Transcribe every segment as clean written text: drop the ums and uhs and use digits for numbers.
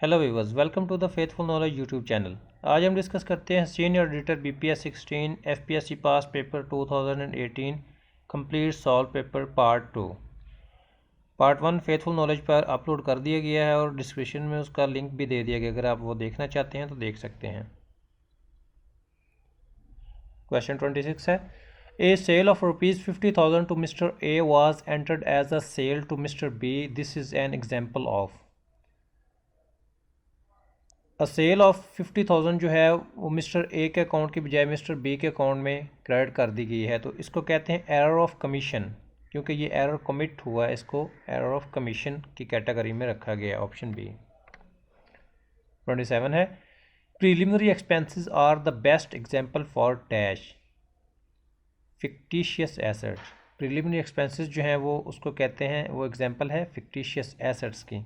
Hello viewers, welcome to the faithful knowledge YouTube channel. आज हम discuss करते हैं senior auditor BPS 16 FPSC past paper 2018 complete solve paper part 2। Part 1 faithful knowledge पर upload कर दिया गया है और डिस्क्रिप्शन में उसका लिंक भी दे दिया गया, अगर आप वो देखना चाहते हैं तो देख सकते हैं। क्वेश्चन 26 है, A sale of ₹50,000 to mister A was entered as a sale to mister B, this is an example of. Sale of 50,000 जो है वो मिस्टर ए के अकाउंट की बजाय मिस्टर बी के अकाउंट में क्रेडिट कर दी गई है, तो इसको कहते हैं एरर ऑफ कमीशन। क्योंकि ये एरर कमिट हुआ है, इसको एरर ऑफ कमीशन की कैटेगरी में रखा गया है, ऑप्शन बी। 27 है, preliminary expenses are the best example for dash fictitious assets. Preliminary expenses जो हैं वो उसको कहते हैं, वो एग्जांपल है फिक्टिशियस एसेट्स की।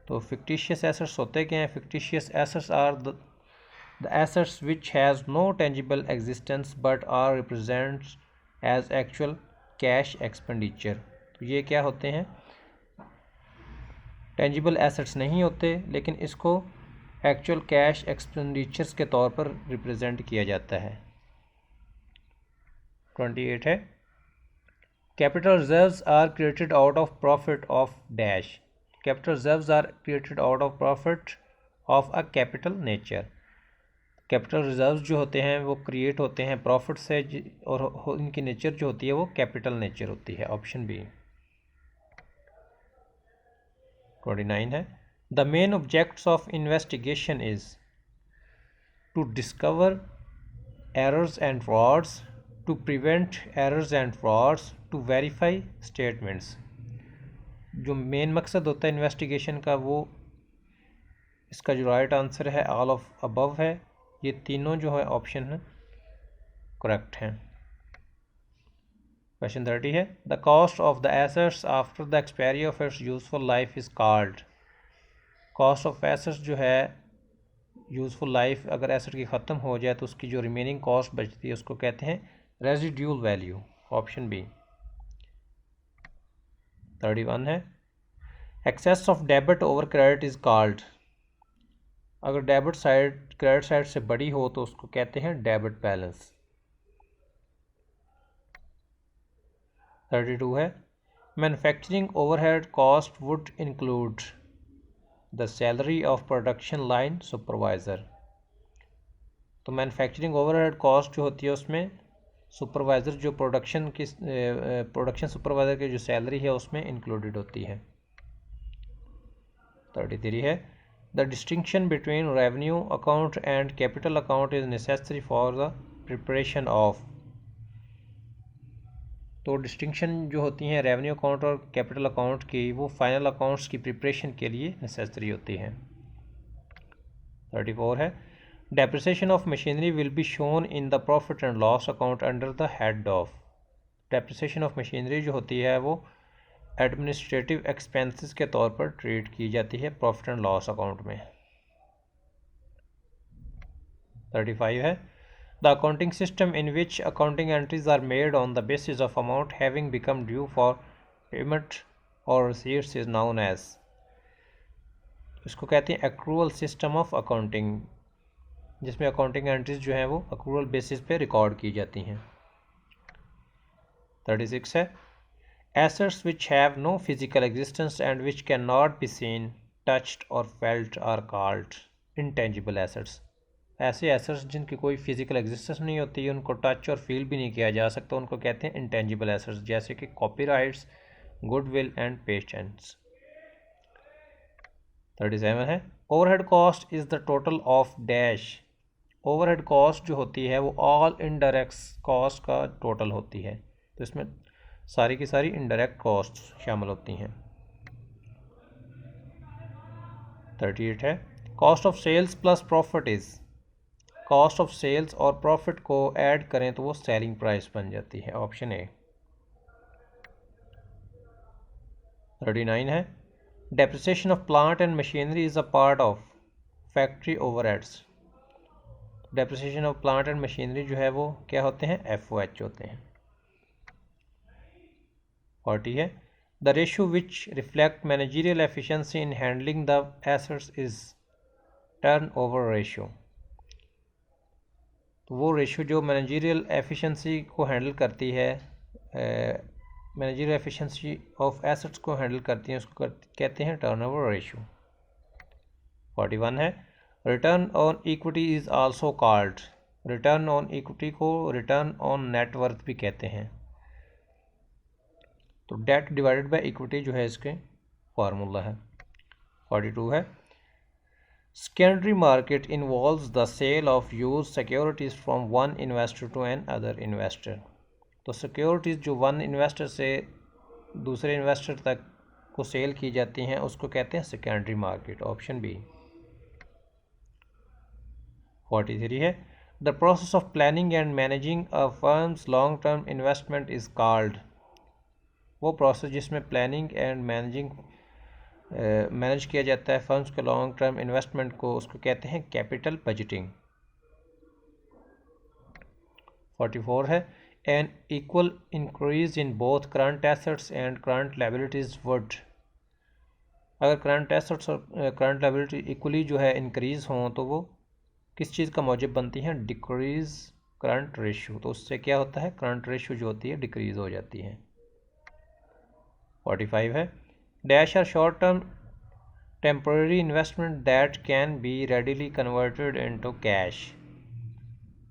तो फिक्टिशियस एसेट्स होते क्या हैं? Fictitious assets are the assets which has no tangible existence but are represents as actual cash expenditure. तो ये क्या होते हैं? टेंजिबल एसेट्स नहीं होते, लेकिन इसको एक्चुअल कैश एक्सपेंडिचर्स के तौर पर रिप्रेजेंट किया जाता है। 28 है, capital reserves are created out of profit of dash. Capital reserves are created out of profit of a capital nature. Capital reserves जो होते हैं वो क्रिएट होते हैं प्रॉफिट से, और इनकी नेचर जो होती है वो कैपिटल नेचर होती है, ऑप्शन बी। 29 है, the main objects of investigation is to discover errors and frauds, to prevent errors and frauds, to verify statements. जो मेन मकसद होता है इन्वेस्टिगेशन का, वो इसका जो राइट आंसर है ऑल ऑफ अबव है। ये तीनों जो है ऑप्शन है करेक्ट हैं। क्वेश्चन 30 है, the cost of the assets after the expiry of its useful life is called. Cost of assets जो है यूजफुल लाइफ, अगर एसेट की ख़त्म हो जाए तो उसकी जो रिमेनिंग कॉस्ट बचती है उसको कहते हैं रेजिड्यूल वैल्यू, ऑप्शन बी। 31 है, excess of debit over credit is called. अगर डेबिट साइड क्रेडिट साइड से बड़ी हो तो उसको कहते हैं डेबिट बैलेंस। 32 है, manufacturing overhead cost would include the salary of production line supervisor. तो मैन्युफैक्चरिंग ओवरहेड कॉस्ट जो होती है उसमें सुपरवाइज़र जो प्रोडक्शन सुपरवाइज़र की जो सैलरी है उसमें इंक्लूडेड होती है। 33 है, the distinction between revenue account and capital account is necessary for the preparation of. तो डिस्टिंक्शन जो होती हैं रेवेन्यू अकाउंट और कैपिटल अकाउंट की, वो फाइनल अकाउंट्स की प्रिपरेशन के लिए नेसेसरी होती है। 34 है, depreciation of machinery will be shown in the profit and loss account under the head of. Depreciation of machinery जो होती है वो एडमिनिस्ट्रेटिव एक्सपेंसेस के तौर पर ट्रीट की जाती है प्रॉफिट एंड लॉस अकाउंट में। 35 है, the accounting system in which accounting entries are made on the basis of amount having become due for payment और रिसीट्स इज नाउन एज। इसको कहते हैं एक्रूअल सिस्टम ऑफ अकाउंटिंग, जिसमें accounting entries जो हैं वो एक्रूअल बेसिस पे record की जाती हैं। 36 है, assets which have no physical existence and which can not be seen, touched और felt are called intangible assets. ऐसे एसेट्स जिनकी कोई फिजिकल एग्जिस्टेंस नहीं होती, उनको टच और फील भी नहीं किया जा सकता, उनको कहते हैं इंटेंजिबल एसेट्स, जैसे कि कॉपीराइट्स, गुडविल एंड पेटेंट्स। 37 है, overhead cost is the total of dash. Overhead cost जो होती है वो ऑल इनडायरेक्ट कॉस्ट का टोटल होती है, तो इसमें सारी की सारी इनडायरेक्ट कॉस्ट शामिल होती हैं। 38 है, cost of sales plus profit is. Cost of sales और प्रॉफिट को ऐड करें तो वो सेलिंग प्राइस बन जाती है, ऑप्शन ए। 39 है, depreciation of plant and machinery is a part of factory overheads. Depreciation of plant and machinery जो है वो क्या होते हैं? FOH होते हैं। 40 है, The ratio which reflect managerial efficiency in handling the assets is turnover ratio. तो वो रेशियो जो मैनेजरियल एफिशिएंसी को हैंडल करती है, मैनेजरियल एफिशिएंसी ऑफ एसेट्स को हैंडल करती है, उसको कहते हैं टर्नओवर रेशियो। 41 है return on equity is also called. Return on equity को रिटर्न ऑन नेटवर्थ भी कहते हैं। तो डेट डिवाइडेड बाय इक्विटी जो है इसके फार्मूला है। 42 है secondary market involves the sale of use securities from one investor to another investor. तो सिक्योरिटीज़ जो वन इन्वेस्टर से दूसरे इन्वेस्टर तक को सेल की जाती हैं उसको कहते हैं सेकेंडरी मार्केट, ऑप्शन बी। 43 है the process of planning and managing a firm's long term investment is called. वो प्रोसेस जिसमें प्लानिंग एंड मैनेज किया जाता है फर्म्स के लॉन्ग टर्म इन्वेस्टमेंट को, उसको कहते हैं कैपिटल बजटिंग। 44 है an equal increase in both current assets and current liabilities would. अगर करंट एसेट्स और करंट लायबिलिटी इक्वली जो है इंक्रीज़ हों तो वो किस चीज़ का मौजब बनती हैं, डिक्रीज़ करंट रेशियो। तो उससे क्या होता है, करंट रेशियो जो होती है डिक्रीज़ हो जाती है। 45 है dash are short term temporary investment that can be readily converted into cash.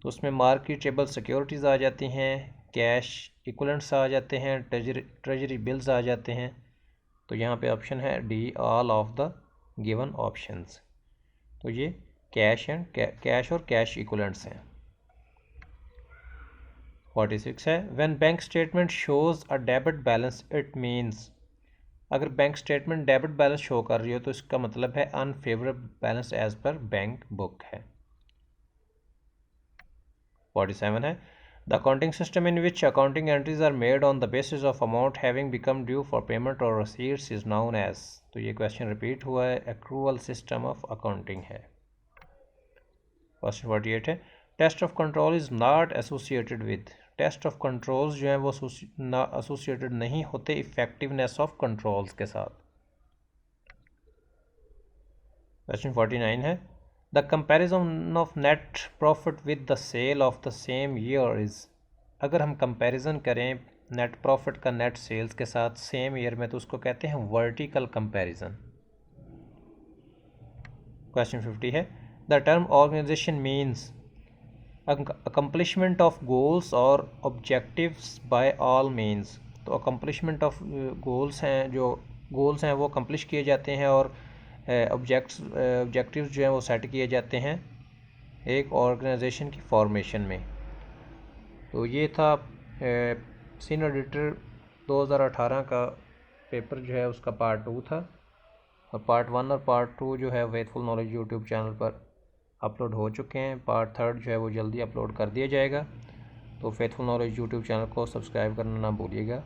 तो उसमें मार्केटेबल सिक्योरिटीज़ आ जाती हैं, कैश इक्विवेलेंट्स आ जाते हैं, ट्रेजरी बिल्स आ जाते हैं। तो यहाँ पे ऑप्शन है D all of the given options. तो ये कैश और कैश इक्विवेलेंट्स हैं। 46 है when bank statement shows a debit balance it means. अगर bank statement debit balance show कर रही हो तो इसका मतलब है unfavourable balance as per bank book है। 47 है the accounting system in which accounting entries are made on the basis of amount having become due for payment और रसीट्स इज नोन एज। तो ये क्वेश्चन रिपीट हुआ है, एक्रूअल सिस्टम ऑफ अकाउंटिंग है। Question 48 है test of control is not associated with. Test of controls जो हैं वो एसोसिएटेड नहीं होते इफेक्टिवनेस ऑफ कंट्रोल्स के साथ। क्वेश्चन 49 है the comparison of net profit with the sale of the same year is. अगर हम कंपैरिजन करें नेट प्रॉफिट का नेट सेल्स के साथ सेम ईयर में तो उसको कहते हैं वर्टिकल कंपैरिजन। क्वेश्चन 50 है the term organisation means accomplishment of goals और ऑब्जेक्टिव्स बाय ऑल मीन्स। तो अकम्पलिशमेंट ऑफ गोल्स हैं, जो गोल्स हैं वो अकम्पलिश किए जाते हैं और ऑब्जेक्टिव्स जो हैं वो सेट किए जाते हैं एक ऑर्गेनाइजेशन की फॉर्मेशन में। तो ये था सीनियर एडिटर 2018 का पेपर जो है उसका पार्ट 2 था, और पार्ट 1 और पार्ट 2 जो है फेथफुल नॉलेज यूट्यूब चैनल पर अपलोड हो चुके हैं। पार्ट 3 जो है वो जल्दी अपलोड कर दिया जाएगा। तो फेथफुल नॉलेज यूट्यूब चैनल को सब्सक्राइब करना ना भूलिएगा।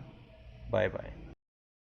Bye bye.